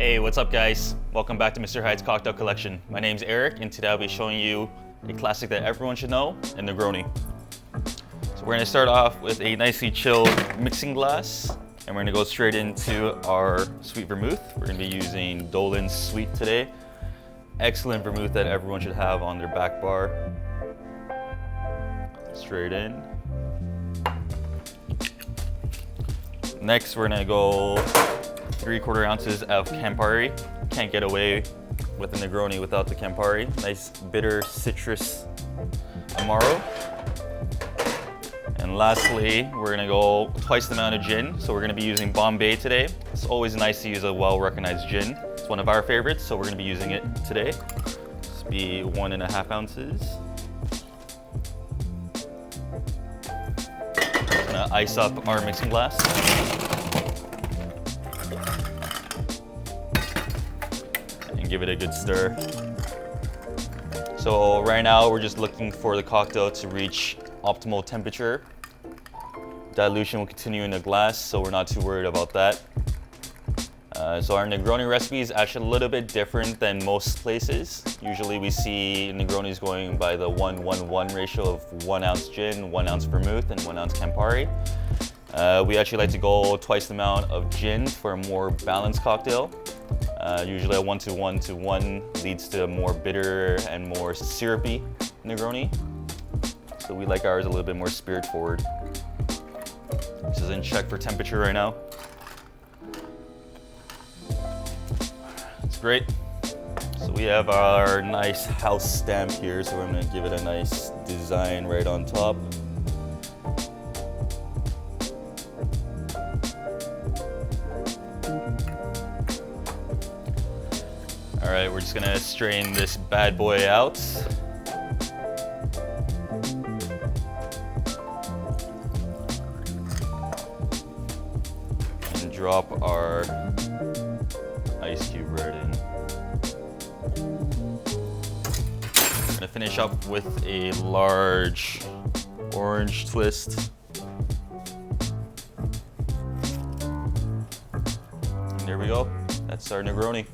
Hey, what's up guys? Welcome back to Mr. Hyde's Cocktail Collection. My name's Eric and today I'll be showing you a classic that everyone should know, a Negroni. So we're gonna start off with a nicely chilled mixing glass and we're gonna go straight into our sweet vermouth. We're gonna be using Dolin Sweet today. Excellent vermouth that everyone should have on their back bar. Straight in. Next, we're gonna go 3/4 ounces of Campari. Can't get away with a Negroni without the Campari. Nice bitter citrus Amaro. And lastly, we're gonna go twice the amount of gin. So we're gonna be using Bombay today. It's always nice to use a well-recognized gin. It's one of our favorites, so we're gonna be using it today. This will be 1.5 ounces. Gonna ice up our mixing glass. And give it a good stir. So right now we're just looking for the cocktail to reach optimal temperature. Dilution will continue in the glass, so we're not too worried about that. So our Negroni recipe is actually a little bit different than most places. Usually we see Negronis going by the 1-1-1 ratio of 1 ounce gin, 1 ounce vermouth, and 1 ounce Campari. We actually like to go twice the amount of gin for a more balanced cocktail. Usually a 1-to-1-to-1 leads to a more bitter and more syrupy Negroni. So we like ours a little bit more spirit forward. This is in check for temperature right now. It's great. So we have our nice house stamp here, so we're gonna give it a nice design right on top. All right, we're just gonna strain this bad boy out. And drop our ice cube right in. I'm gonna finish up with a large orange twist. And there we go. That's our Negroni.